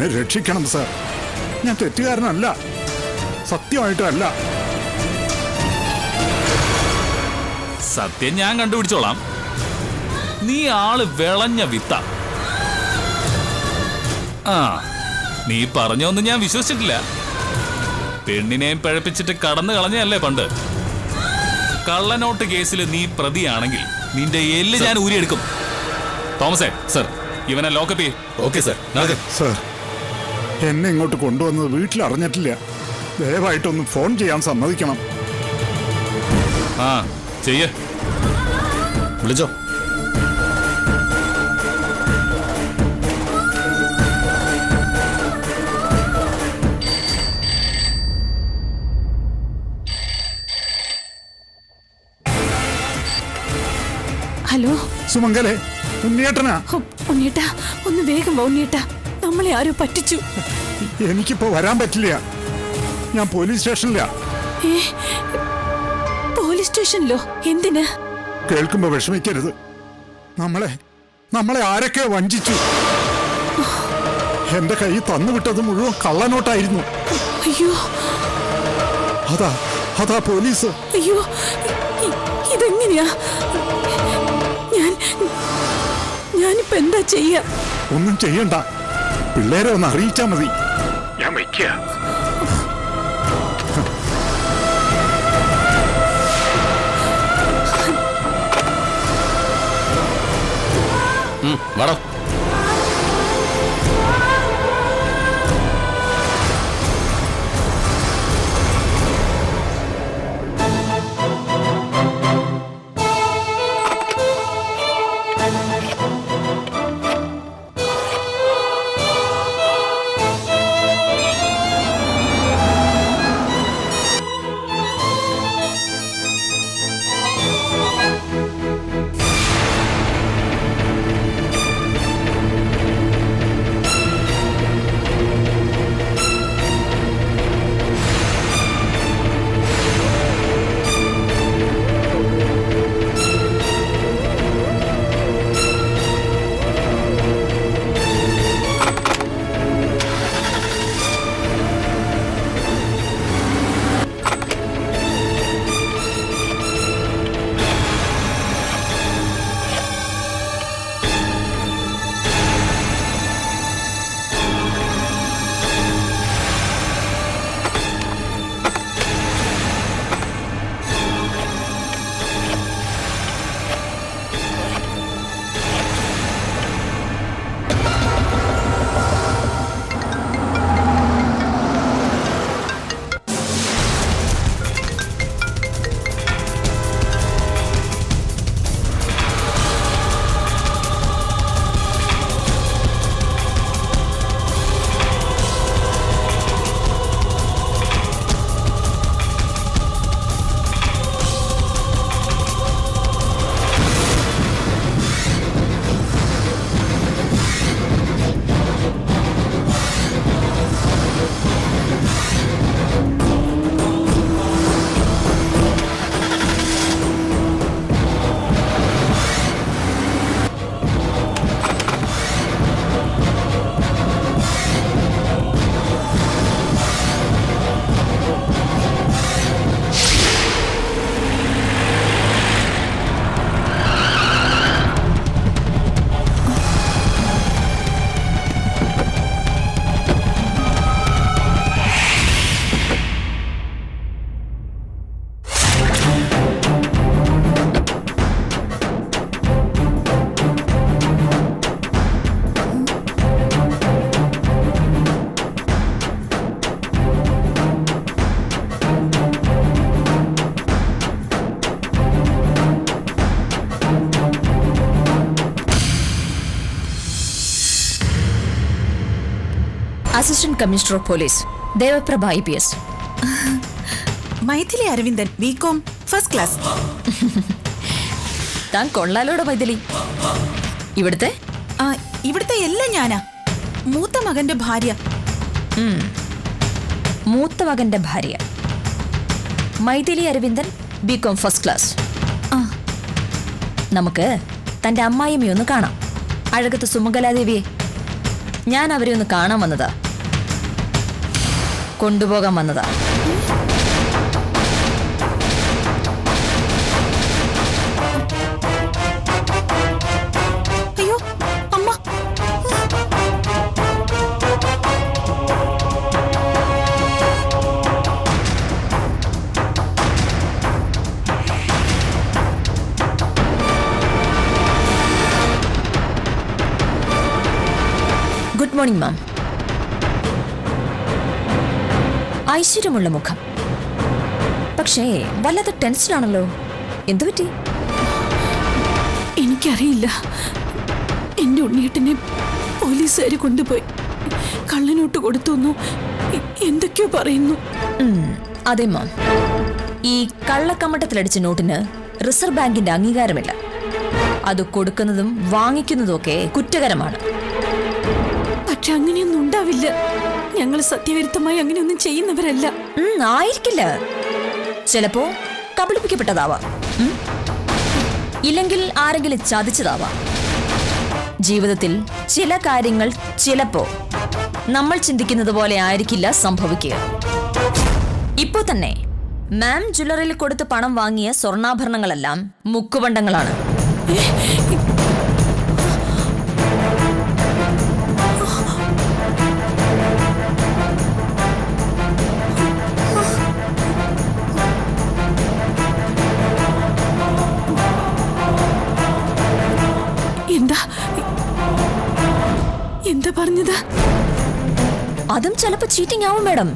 എന്നെ രക്ഷിക്കണം സാർ. ഞാൻ തെറ്റുകാരനല്ല, സത്യമായിട്ടല്ല. സത്യം ഞാൻ കണ്ടുപിടിച്ചോളാം. നീ ആള് വിളഞ്ഞ വിത്ത. ആ, നീ പറഞ്ഞൊന്നും ഞാൻ വിശ്വസിച്ചിട്ടില്ല. പെണ്ണിനെയും പഴപ്പിച്ചിട്ട് കടന്നു കളഞ്ഞല്ലേ പണ്ട്. കള്ളനോട്ട് കേസിൽ നീ പ്രതിയാണെങ്കിൽ നിന്റെ എല്ല് ഞാൻ ഊരിയെടുക്കും. തോമസേ, സർ, ഇവനെ ലോക്കപ്പ് ചെയ്യ്. Okay sir. സാർ, എന്നെ ഇങ്ങോട്ട് കൊണ്ടുവന്നത് വീട്ടിൽ അറിഞ്ഞിട്ടില്ല. ദയവായിട്ടൊന്ന് ഫോൺ ചെയ്യാൻ സമ്മതിക്കണം. ആ, ചെയ്യ്. വിളിച്ചോ. ഹലോ സുമംഗലെ, ഉണ്ണിയേട്ടനാ. ഉണ്ണിയേട്ടാ, ഒന്ന് വേഗം വാ ഉണ്ണിയേട്ടാ. നമ്മളെ ആരോ പറ്റിച്ചു. എനിക്കിപ്പോ വരാൻ പറ്റില്ല. ഞാൻ പോലീസ് സ്റ്റേഷനിലാ. പോലീസ് സ്റ്റേഷനിലോ? എന്തിന്? കേൾക്കുമ്പോ വിഷമിക്കരുത്. നമ്മളെ ആരൊക്കെ വഞ്ചിച്ചു. എന്റെ കൈ തന്നുവിട്ടത് മുഴുവൻ കള്ളനോട്ടായിരുന്നു. അയ്യോ, അതാ പോലീസ്. അയ്യോ, ഇതെങ്ങനെയാ? ഞാനിപ്പോ എന്താ ചെയ്യാ? ഒന്നും ചെയ്യണ്ട, പിള്ളേരെ ഒന്ന് അറിയിച്ചാ മതി. ഞാൻ വയ്ക്കുക. വാടാ. Assistant commissioner of police Devaprabha IPS. Mythili Aravindan, BCom first class. താൻ കൊള്ളാലോടെ മൈഥിലി. ഇവിടുത്തെ എല്ലാം ഞാനാ. മൂത്ത മകന്റെ ഭാര്യ. മൂത്ത മകന്റെ ഭാര്യ Mythili Aravindan, BCom first class. നമുക്ക് തന്റെ അമ്മായിയമ്മയൊന്ന് കാണാം, അഴകത്ത് സുമംഗലാദേവിയെ. ഞാൻ അവരെ ഒന്ന് കാണാൻ വന്നതാ, കൊണ്ടുപോകാൻ വന്നതാ. അയ്യോ അമ്മ. Good morning ma'am. ഐശ്വര്യമുള്ള മുഖം, പക്ഷേ വല്ലാത്ത ടെൻഷനാണല്ലോ. എന്തു പറ്റി? എനിക്കറിയില്ല. എന്റെ ഉണ്ണിയേട്ടനെ പോലീസുകാര് കൊണ്ടുപോയി കള്ളനോട്ട് കൊടുത്തു എന്തൊക്കെയോ പറയുന്നു. അതെ മാം, ഈ കള്ളക്കമ്മട്ടത്തിലടിച്ച നോട്ടിന് റിസർവ് ബാങ്കിന്റെ അംഗീകാരമില്ല. അത് കൊടുക്കുന്നതും വാങ്ങിക്കുന്നതും ഒക്കെ കുറ്റകരമാണ്. പക്ഷെ അങ്ങനെയൊന്നും ഉണ്ടാവില്ല. ഞങ്ങൾ സത്യവിരുദ്ധമായി അങ്ങനെയൊന്നും ചെയ്യുന്നവരല്ല. ആയിരിക്കില്ല. ചിലപ്പോ കബളിപ്പിക്കപ്പെട്ടതാവാം, ഇല്ലെങ്കിൽ ആരെങ്കിലും ചതിച്ചതാവാം. ജീവിതത്തിൽ ചില കാര്യങ്ങൾ ചിലപ്പോ നമ്മൾ ചിന്തിക്കുന്നത് പോലെ ആയിരിക്കില്ല സംഭവിക്കുക. ഇപ്പോ തന്നെ മാം ജ്വല്ലറിയിൽ കൊടുത്ത് പണം വാങ്ങിയ സ്വർണ്ണാഭരണങ്ങളെല്ലാം മുക്കുപണ്ടങ്ങളാണ്. എന്താ പറഞ്ഞത്? അതും ചിലപ്പോ ചീറ്റിംഗ് ആവും മാഡം.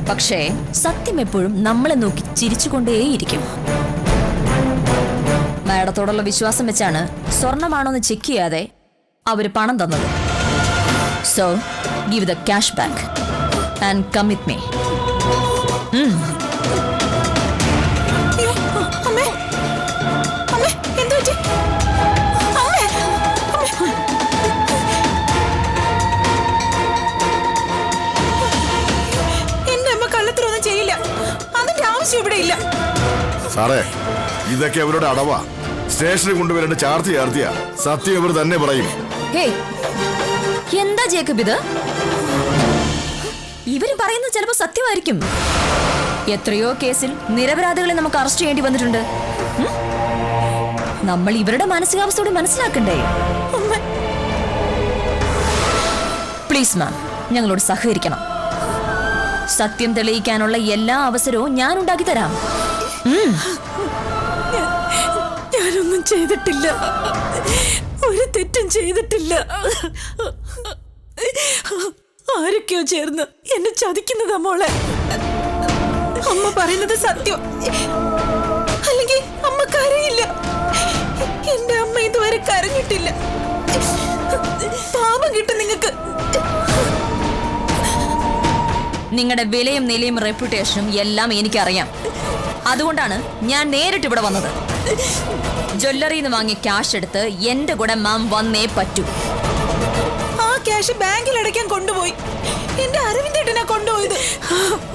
പക്ഷേ സത്യം എപ്പോഴും നമ്മളെ നോക്കി ചിരിച്ചുകൊണ്ടേയിരിക്കും. മാഡത്തോടുള്ള വിശ്വാസം വെച്ചാണ് സ്വർണമാണോന്ന് ചെക്ക് ചെയ്യാതെ അവര് പണം തന്നത്. So give the cash back and come with me. സാറേ, ഇതൊക്കെ അവരുടെ അടവാ. സ്റ്റേഷനിൽ കൊണ്ടുവരേണ്ട ചാർജ് ചാർത്തിയാ. സത്യം ഇവർ തന്നെ പറയും. എന്താ ജേക്കബ് ഇത്? ഇവര് പറയുന്നത് ചിലപ്പോ സത്യമായിരിക്കും. എത്രയോ കേസിൽ നിരപരാധികളെ നമുക്ക് അറസ്റ്റ് ചെയ്യേണ്ടി വന്നിട്ടുണ്ട്. നമ്മൾ ഇവരുടെ മാനസികാവസ്ഥയോടെ മനസ്സിലാക്കണ്ടേ? പ്ലീസ് മാം, ഞങ്ങളോട് സഹകരിക്കണം. സത്യം തെളിയിക്കാനുള്ള എല്ലാ അവസരവും ഞാൻ ഉണ്ടാക്കി തരാം. ഞാനൊന്നും ചെയ്തിട്ടില്ല, ഒരു തെറ്റും ചെയ്തിട്ടില്ല. ആരൊക്കെയോ ചേർന്ന് എന്നെ ചതിക്കുന്നതാ മോളെ. അമ്മ പറയുന്നത് സത്യം, അല്ലെങ്കിൽ അമ്മ കരയില്ല. എന്റെ അമ്മ ഇതുവരെ കരഞ്ഞിട്ടില്ല. പാപം കിട്ടും നിങ്ങൾക്ക്. നിങ്ങളുടെ വിലയും നിലയും റെപ്യൂട്ടേഷനും എല്ലാം എനിക്കറിയാം. അതുകൊണ്ടാണ് ഞാൻ നേരിട്ട് ഇവിടെ വന്നത്. ജ്വല്ലറിയിൽ നിന്ന് വാങ്ങിയ ക്യാഷ് എടുത്ത് എന്റെ കൂടെ മാം വന്നേ പറ്റൂ. ആ ക്യാഷ് ബാങ്കിൽ അടയ്ക്കാൻ കൊണ്ടുപോയി. എന്റെ അരവിന്ദേട്ടനെ കൊണ്ടുപോയത്.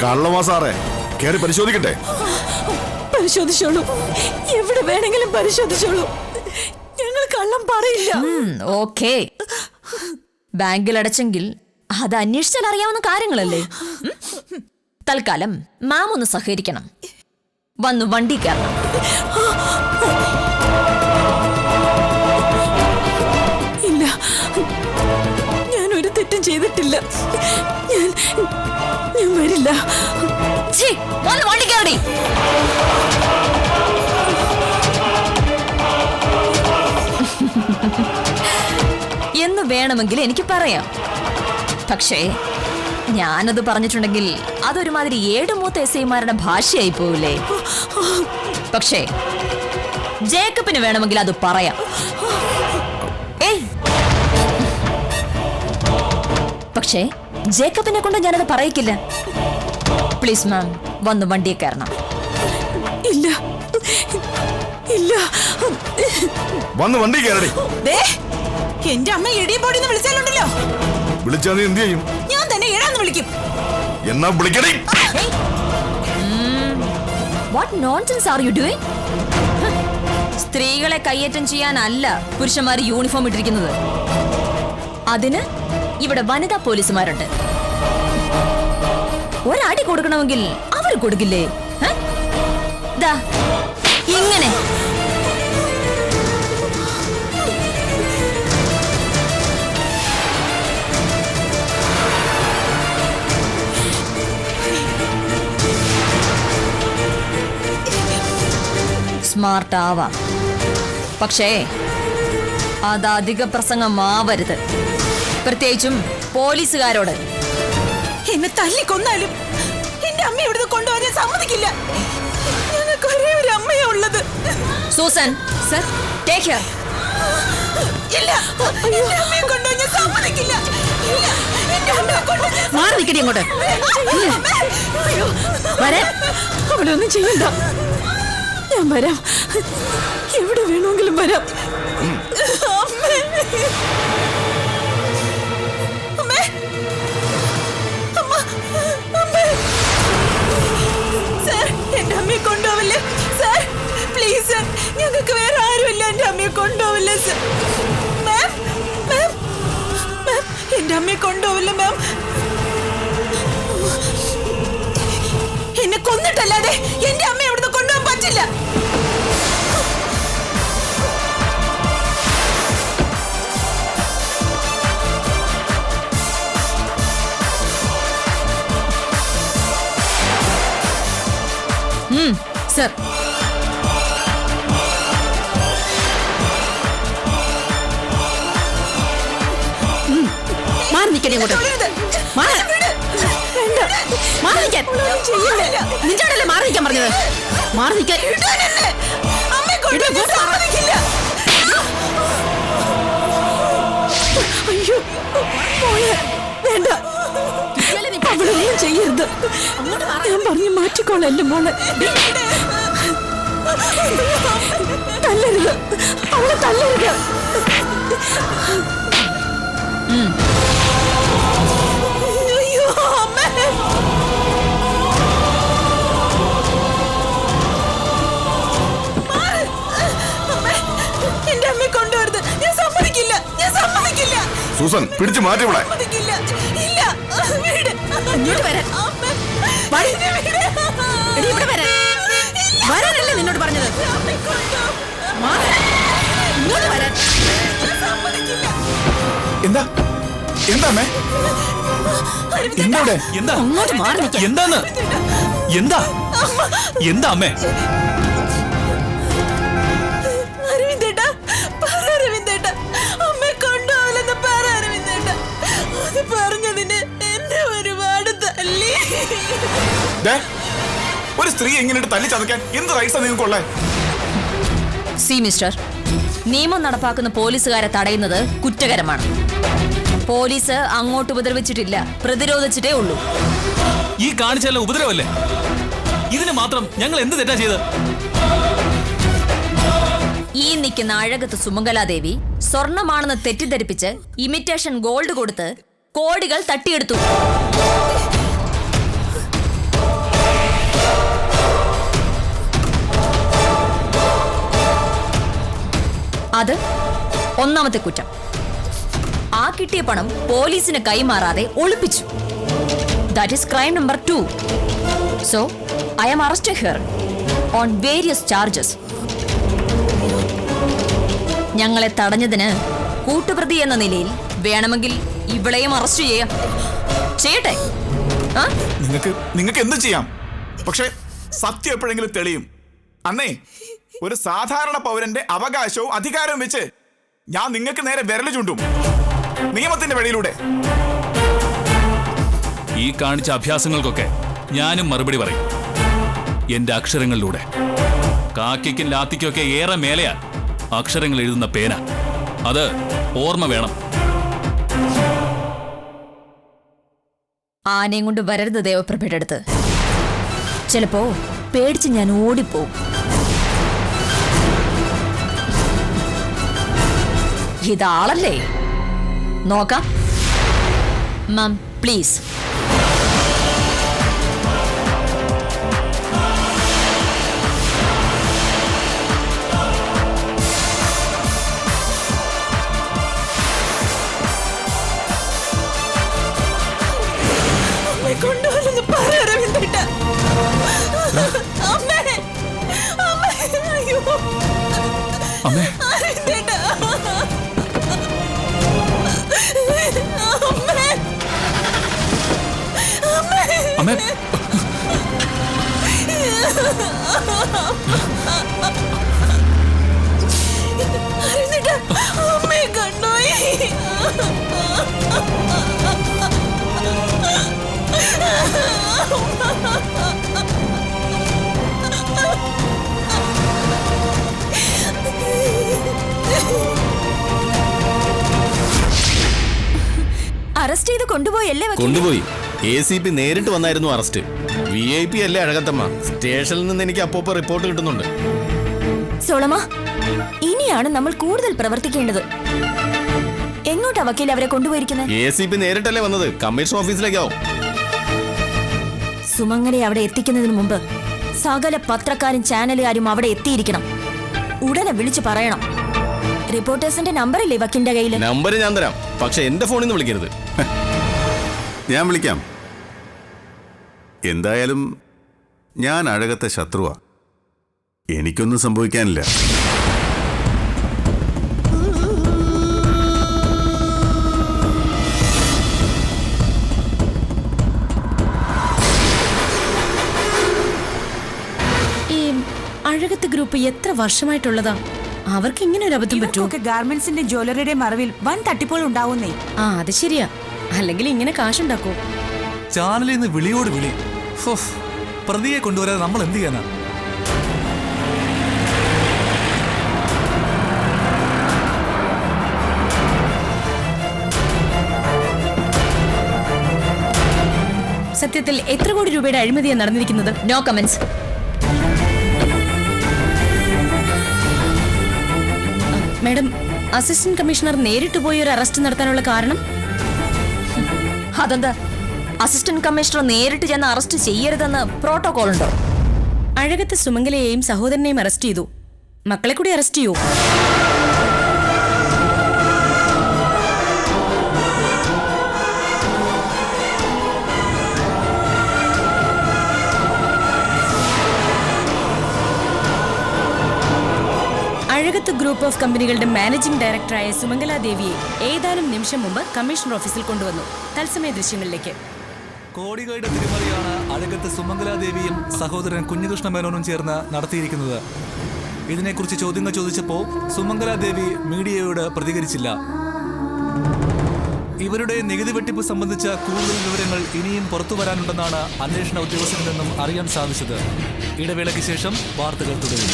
കള്ളമാ സാറേ, കേറി പരിശോധിക്കട്ടെ? പരിശോധിച്ചോളൂ, എവിടെ വേണമെങ്കിലും പരിശോധിച്ചോളൂ. ഞങ്ങൾ കള്ളം പറയില്ല. ഓക്കേ, ബാങ്കിൽ അടച്ചെങ്കിൽ അത് അന്വേഷിച്ചാൽ അറിയാവുന്ന കാര്യങ്ങളല്ലേ. തൽക്കാലം മാം ഒന്ന് സഹകരിക്കണം. വന്നു വണ്ടി കയറണം. ഇല്ല, ഞാനൊരു തെറ്റും ചെയ്തിട്ടില്ല. ഞാൻ വരില്ല. വണ്ടി കയറി. എന്ന് വേണമെങ്കിൽ എനിക്ക് പറയാം. പക്ഷേ ഞാനത് പറഞ്ഞിട്ടുണ്ടെങ്കിൽ അതൊരുമാതിരി ഏടുമൂത്ത എസ്ഐമാരുടെ ഭാഷയായി പോവില്ലേ? പക്ഷേ ജേക്കബിന് വേണമെങ്കിൽ അത് പറയാം. പക്ഷേ ജേക്കബിനെ കൊണ്ട് ഞാനത് പറയിക്കില്ല. പ്ലീസ് മാം, വന്ന് വണ്ടിയെ കയറണം. ഇല്ല ഇല്ല, വന്ന് വണ്ടി കയറടി. എന്റെ അമ്മ ഇടിയും പൊടിന്ന് വിളിച്ചാലുണ്ടല്ലോ. വിളിച്ചാ നീ എന്ത് ചെയ്യും? ഞാൻ തന്നെ ഏഴാന്ന് വിളിക്കും. എന്നാ വിളിക്കടി. What nonsense are you doing? സ്ത്രീകളെ കയ്യേറ്റം ചെയ്യാനല്ല പുരുഷന്മാർ യൂണിഫോം ഇട്ടിരിക്കുന്നത്. അതിന് ഇവിടെ വനിതാ പോലീസുമാരുണ്ട്. ഒരടി കൊടുക്കണമെങ്കിൽ അവർ കൊടുക്കില്ലേ? ദാ ഇങ്ങനെ. സ്മാർട്ട് ആവാം, പക്ഷേ അത് അധിക പ്രസംഗമാവരുത്, പ്രത്യേകിച്ചും പോലീസുകാരോട്. എന്നെ തല്ലിക്കൊന്നാലും എന്റെ അമ്മ ഇവിടുന്ന് കൊണ്ടുപോകാൻ ഞാൻ സമ്മതിക്കില്ല. ഞങ്ങൾക്ക് ഒരേ ഒരു അമ്മയാ ഉള്ളത്. Susan sir, take care. ഇല്ല, എന്റെ അമ്മയെ കൊണ്ടുപോകാൻ ഞാൻ സമ്മതിക്കില്ല. ഇല്ല, എന്റെ അമ്മയെ കൊണ്ടുപോകാൻ ഞാൻ മാറി നിൽക്കടി അങ്ങോട്ട്. അയ്യോ, വരാൻ. അവളൊന്നും ചെയ്യണ്ട. ഞാൻ വരാം, എവിടെ വേണമെങ്കിലും വരാം. അമ്മേ, അമ്മേ, അമ്മ, അമ്മേ. സാർ, എന്റെ അമ്മയെ കൊണ്ടുപോവില്ലേ സാർ? പ്ലീസ് സാർ, ഞങ്ങൾക്ക് വേറെ ആരുമില്ല. എന്റെ അമ്മയെ കൊണ്ടുപോവില്ലേ സാർ? മാം, മാം, മാം, എന്റെ അമ്മയെ കൊണ്ടുപോവില്ല മാം. എന്നെ കൊന്നിട്ടല്ലാതെ എന്റെ അമ്മ ഇവിടുന്ന് കൊണ്ടുപോകാൻ പറ്റില്ല. സർ, മാറി നിൽക്കടി അങ്ങോട്ട്. മാറി നിൽക്കാൻ. നിന്നോടല്ലേ മാറി നിൽക്കാൻ പറഞ്ഞത്? മാറി നിൽക്കാൻ. അയ്യോ, മോളെ വേണ്ട, അവളൊന്നും ചെയ്യരുത്. ഞാൻ പറഞ്ഞു മാറ്റിക്കോളാം എന്റെ മോളെ. തല്ലരുത്, അവളെ തല്ലരുത്. അയ്യോ അമ്മേ, എന്റെ അമ്മയെ കൊണ്ടുവരുത്. ഞാൻ സമ്മതിക്കില്ല, ഞാൻ സമ്മതിക്കില്ല. സൂസൻ, പിടിച്ചു മാറ്റി ഇവിടെ. സമ്മതിക്കില്ല. ഇല്ല, വീട്. ഇങ്ങോട്ട് വരാൻ. അമ്മേ, വാടി. വീട്. എടി, ഇവിടെ വരാൻ. വരാനല്ലേ നിന്നോട് പറഞ്ഞത്? മാറി. ഇങ്ങോട്ട് വരാൻ. ഞാൻ സമ്മതിക്കില്ല. എന്താ എന്താ എന്താ എന്താ അങ്ങോട്ട് മാറി നിൽക്കാൻ. എന്താന്ന്? എന്താ എന്താ അമ്മേ? അരവിന്ദേട്ടാ, പറ അരവിന്ദേട്ടാ, അമ്മയെ കൊണ്ടുപോകില്ലെന്ന് പറ അരവിന്ദേട്ടാ. അത് പറഞ്ഞതിന് എന്നെ ഒരുപാട് തല്ലി. ഒരു സ്ത്രീ എങ്ങനെ തല്ലി ചതക്കാൻ എന്ത് റൈറ്റ്സാ നിങ്ങൾക്കുള്ളേ? സി മിസ്റ്റർ, നിയമം നടപ്പാക്കുന്ന പോലീസുകാരെ തടയുന്നത് കുറ്റകരമാണ്. പോലീസ് അങ്ങോട്ട് ഉപദ്രവിച്ചിട്ടില്ല, പ്രതിരോധിച്ചിട്ടേ ഉള്ളൂ. ഈ കാണിച്ചല്ല ഉപദ്രവല്ലേ? ഇതിന് മാത്രം ഞങ്ങൾ എന്ത് തെറ്റാ ചെയ്തത്? ഈ നിൽക്കുന്ന അഴകത്ത് സുമംഗലാദേവി സ്വർണമാണെന്ന് തെറ്റിദ്ധരിപ്പിച്ച് ഇമിറ്റേഷൻ ഗോൾഡ് കൊടുത്ത് കോടികൾ തട്ടിയെടുത്തു. അത് ഒന്നാമത്തെ കുറ്റം. ആ കിട്ടിയ പണം പോലീസിന് കൈമാറാതെ ഒളിപ്പിച്ചു. That is crime number 2. So I am arrested here on various charges. ഞങ്ങളെ തടഞ്ഞതിന് കൂട്ടുപ്രതി എന്ന നിലയിൽ വേണമെങ്കിൽ ഇവളെയും അറസ്റ്റ് ചെയ്യാം. ചെയ്യട്ടെ? നിങ്ങൾക്ക് എന്ത് ചെയ്യാം, പക്ഷെ സത്യം എപ്പോഴെങ്കിലും തെളിയും. അന്നേ ഒരു സാധാരണ പൗരന്റെ അവകാശവും അധികാരവും വെച്ച് ഞാൻ നിങ്ങൾക്ക് നേരെ വിരല് ചൂണ്ടും, നിയമത്തിന്റെ വഴിയിലൂടെ. ഈ കാണിച്ച അഭ്യാസങ്ങൾക്കൊക്കെ ഞാനും മറുപടി പറയും, എന്റെ അക്ഷരങ്ങളിലൂടെ. കാക്കിക്കും ലാത്തിക്കും ഒക്കെ ഏറെ മേലെയാ അക്ഷരങ്ങൾ എഴുതുന്ന പേന. അത് ഓർമ്മ വേണം. ആനയും കൊണ്ട് വരരുത് ദേവപ്രഭയുടെ അടുത്ത്. ചിലപ്പോ പേടിച്ച് ഞാൻ ഓടിപ്പോവും. ഇതാളല്ലേ? നോക്കാം. Ma'am please. അമ്മേ അരുന്നിട്ടാ, അമ്മയെ കൊണ്ടുപോയി. അറസ്റ്റ് ചെയ്ത് കൊണ്ടുപോയല്ലേ വക്കീലെ? കൊണ്ടുപോയി. ACP നേരിട്ട് വന്നായിരുന്നു അറസ്റ്റ്. VIP അല്ലേ അഴകത്തമ്മ? സ്റ്റേഷനിൽ നിന്ന് എനിക്ക് അപ്പോ റിപ്പോർട്ട് കിട്ടുന്നുണ്ട്. സോളമ, ഇനിയാണ് നമ്മൾ കൂടുതൽ പ്രവർത്തിക്കേണ്ടത്. എങ്ങോട്ടാ വക്കീൽ അവരെ കൊണ്ടുപോയിരിക്കുന്നത്? ACP നേരിട്ടല്ലേ വന്നത്? കമ്മീഷൻ ഓഫീസിലേക്കാവും. സുമംഗലെ അവിടെ എത്തിക്കുന്നതിന് മുമ്പ് സകല പത്രക്കാരും ചാനലുകാരും അവിടെ എത്തിയിരിക്കണം. ഉടനെ വിളിച്ചു പറയണം. റിപ്പോർട്ടേഴ്സിന്റെ നമ്പറില്ലേ വക്കീലിന്റെ കയ്യിൽ? നമ്പർ ഞാൻ തരാം, പക്ഷെ എന്റെ ഫോണിൽ നിന്ന് വിളിക്കരുത്. ഞാൻ വിളിക്കാം. എന്തായാലും ഞാൻ അഴകത്തെ ശത്രുവാ. എനിക്കൊന്നും സംഭവിക്കാനില്ല. ഈ അഴകത്ത് ഗ്രൂപ്പ് എത്ര വർഷമായിട്ടുള്ളതാ? അവർക്ക് ഇങ്ങനെ ഒരു അബദ്ധം പറ്റുമോ? ഗാർമെന്റ്സിന്റെ ജ്വല്ലറിയുടെ മറവിൽ വൻ തട്ടിപ്പുകൾ ഉണ്ടാവുന്നേ. ആ, അത് ശരിയാ. അല്ലെങ്കിൽ ഇങ്ങനെ കാശുണ്ടാക്കോ? ചാനലിൽ നിന്ന് വിളിയോട് വിളി. പ്രതിയെ കൊണ്ടുവരാതെ നമ്മൾ എന്ത് ചെയ്യാനാ? സത്യത്തിൽ എത്ര കോടി രൂപയുടെ അഴിമതിയാണ് നടന്നിരിക്കുന്നത്? No comments. Madam, assistant commissioner നേരിട്ട് പോയി ഒരു അറസ്റ്റ് നടത്താനുള്ള കാരണം? അതെന്താ, അസിസ്റ്റന്റ് കമ്മീഷണർ നേരിട്ട് ചെന്ന് അറസ്റ്റ് ചെയ്യരുതെന്ന് പ്രോട്ടോകോൾ ഉണ്ടോ? അഴകത്ത് സുമംഗലയെയും സഹോദരനെയും അറസ്റ്റ് ചെയ്തു. മക്കളെ കൂടി അറസ്റ്റ് ചെയ്യൂ. അഴകത്ത് ഗ്രൂപ്പ് ഓഫ് കമ്പനികളുടെ മാനേജിംഗ് ഡയറക്ടറായ സുമംഗല ദേവിയെ ഏതാനും നിമിഷം മുമ്പ് കമ്മീഷണർ ഓഫീസിൽ കൊണ്ടുവന്നു. തത്സമയ ദൃശ്യങ്ങളിലേക്ക്. കോടികളുടെ തിരിമറിയാണ് അഴകത്ത് സുമംഗലാദേവിയും സഹോദരൻ കുഞ്ഞികൃഷ്ണ മേനോനും ചേർന്ന് നടത്തിയിരിക്കുന്നത്. ഇതിനെക്കുറിച്ച് ചോദ്യങ്ങൾ ചോദിച്ചപ്പോൾ സുമംഗലാദേവി മീഡിയയോട് പ്രതികരിച്ചില്ല. ഇവരുടെ നികുതി വെട്ടിപ്പ് സംബന്ധിച്ച കൂടുതൽ വിവരങ്ങൾ ഇനിയും പുറത്തു വരാനുണ്ടെന്നാണ് അന്വേഷണ ഉദ്യോഗസ്ഥരിൽ നിന്നും അറിയാൻ സാധിച്ചത്. ഇടവേളയ്ക്ക് ശേഷം വാർത്തകൾ തുടരും.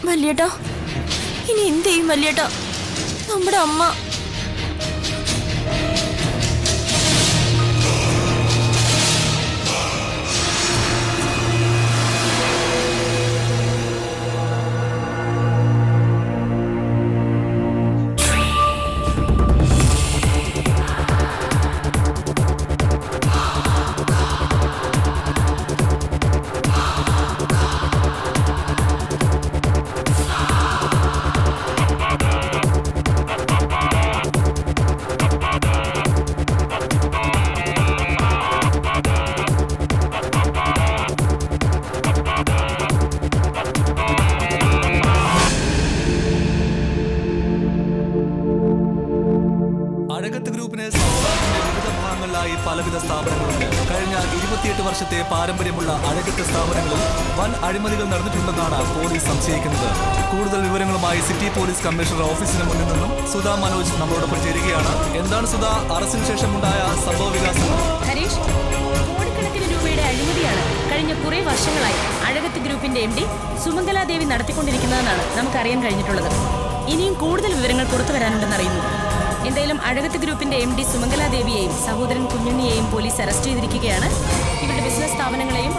വല്യേട്ടാ, ഇനി എന്ത് ചെയ്യും വല്യേട്ടാ? നമ്മുടെ അമ്മ. അഴകത്ത് ഗ്രൂപ്പിന് സംസ്ഥാനത്തിന്റെ വിവിധ ഭാഗങ്ങളിലായി പലവിധ സ്ഥാപനങ്ങളുണ്ട്. കഴിഞ്ഞ 28 വർഷത്തെ പാരമ്പര്യമുള്ള അഴകത്ത് സ്ഥാപനങ്ങളിൽ വൻ അഴിമതികൾ നടന്നിട്ടുണ്ടെന്നാണ് പോലീസ് സംശയിക്കുന്നത്. കൂടുതൽ വിവരങ്ങളുമായി സിറ്റി പോലീസ് കമ്മീഷണർ ഓഫീസിന് മുന്നിൽ നിന്നും സുധാ മനോജ് നമ്മളോടൊപ്പം ചേരുകയാണ്. എന്താണ് സുധാ, അറസ്റ്റിന് ശേഷമുണ്ടായ സംഭവ വികാസങ്ങൾ? ഹരീഷ്, കോടിക്കണക്കിന് രൂപയുടെ അഴിമതിയാണ് കഴിഞ്ഞ കുറെ വർഷങ്ങളായി അഴകത്ത് ഗ്രൂപ്പിന്റെ MD സുമംഗലാദേവി നടത്തിക്കൊണ്ടിരിക്കുന്നതെന്നാണ് നമുക്കറിയാൻ കഴിഞ്ഞിട്ടുള്ളത്. ഇനിയും കൂടുതൽ വിവരങ്ങൾ പുറത്തു വരാനുണ്ടെന്ന് അറിയുന്നു. എന്തായാലും അഴകത്ത് ഗ്രൂപ്പിന്റെ MD സുമംഗലാദേവിയെയും സഹോദരൻ കുഞ്ഞുണ്ണിയെയും പോലീസ് അറസ്റ്റ് ചെയ്തിരിക്കുകയാണ്. ഇവരുടെ ബിസിനസ് സ്ഥാപനങ്ങളെയും.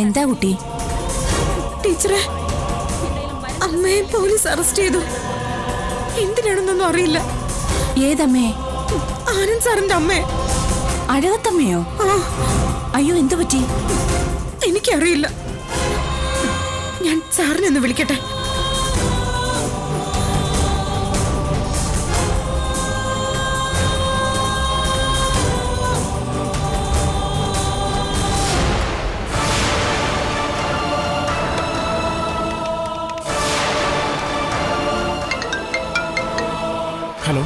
എന്താ കുട്ടി? ടീച്ചറെ, അമ്മയെ പോലീസ് അറസ്റ്റ് ചെയ്തു. എന്തിനാണെന്നൊന്നും അറിയില്ല. ഏതമ്മേ? ആനന്ദ് സാറിന്റെ അമ്മയെ. അഴകത്തമ്മയോ? അയ്യോ, എന്തു പറ്റി? എനിക്കറിയില്ല. ഞാൻ സാറിനെ ഒന്ന് വിളിക്കട്ടെ. ഹലോ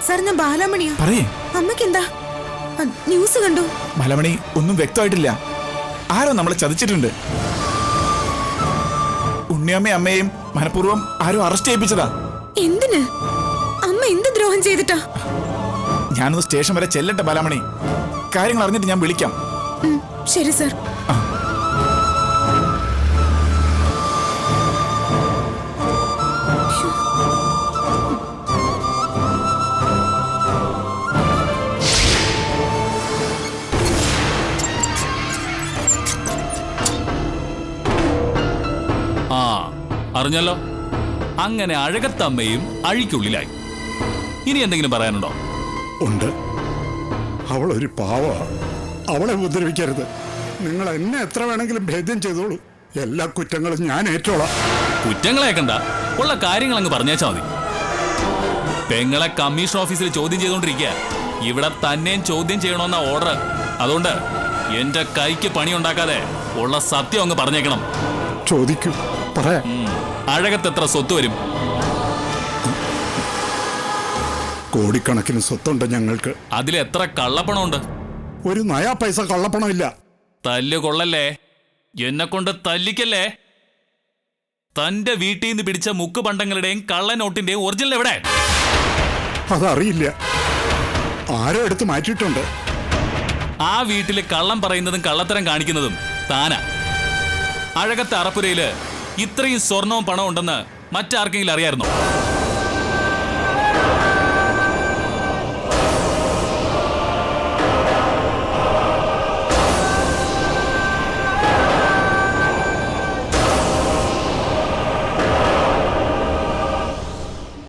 സാർ ഞാൻ ബാലാമണിയാ. പറയേ. അമ്മയ്ക്ക് എന്താ? ന്യൂസ് കണ്ടു. ബാലാമണി, ഒന്നും വ്യക്തമായിട്ടില്ല. ആരോ നമ്മളെ ചതിച്ചിട്ടുണ്ട്. ഉണ്ണിയമ്മയും അമ്മയും മനഃപൂർവ്വം ആരോ അറസ്റ്റ് ചെയ്യിപ്പിച്ചതാ. എന്തിന്? അമ്മ എന്ത് ദ്രോഹം ചെയ്തിട്ടാ? ഞാനൊന്ന് സ്റ്റേഷൻ വരെ ചെല്ലട്ടെ ബാലാമണി. കാര്യങ്ങൾ അറിഞ്ഞിട്ട് ഞാൻ വിളിക്കാം. ശരി സാർ. ആ, അറിഞ്ഞല്ലോ. അങ്ങനെ അഴകത്തമ്മയും അഴിക്കുള്ളിലായി. ഇനി എന്തെങ്കിലും പറയാനുണ്ടോ? ഉണ്ട്. അവളൊരു പാവ. അവളെ ഉപദ്രവിക്കരുത്. നിങ്ങൾ എന്നെ എത്ര വേണമെങ്കിലും ഭേദ്യം ചെയ്തോളൂ. എല്ലാ കുറ്റങ്ങളും ഞാൻ ഏറ്റോളാം. കുറ്റങ്ങളേക്കണ്ട, ഉള്ള കാര്യങ്ങൾ അങ്ങ് പറഞ്ഞേച്ചാ മതി. പെങ്ങളെ കമ്മീഷൻ ഓഫീസിൽ ചോദ്യം ചെയ്തോണ്ടിരിക്കുക. ഇവിടെ തന്നെയും ചോദ്യം ചെയ്യണമെന്ന ഓർഡർ. അതുകൊണ്ട് എന്റെ കൈക്ക് പണി ഉണ്ടാക്കാതെ ഉള്ള സത്യം അങ്ങ് പറഞ്ഞേക്കണം. ചോദിക്കൂ, പറയാം. അഴകത്ത് എത്ര സ്വത്ത് വരും? കോടിക്കണക്കിന് സ്വത്തുണ്ട് ഞങ്ങൾക്ക്. അതിലെത്ര കള്ളപ്പണമുണ്ട്? ഒരു നയാ പൈസ കള്ളപ്പണമില്ല. തല്ല് കൊള്ളല്ലേ, എന്നെ കൊണ്ട് തല്ലിക്കല്ലേ. തന്റെ വീട്ടിൽ നിന്ന് പിടിച്ച മുക്ക് പണ്ടങ്ങളുടെയും കള്ളനോട്ടിന്റെയും ഒറിജിനൽ എവിടെ? അതറിയില്ല. ആരോ എടുത്ത് മാറ്റിയിട്ടുണ്ട്. ആ വീട്ടില് കള്ളം പറയുന്നതും കള്ളത്തരം കാണിക്കുന്നതും താനാ. അഴകത്തെ അറപ്പുരയില് ഇത്രയും സ്വർണവും പണവും ഉണ്ടെന്ന് മറ്റാർക്കെങ്കിലും അറിയായിരുന്നോ?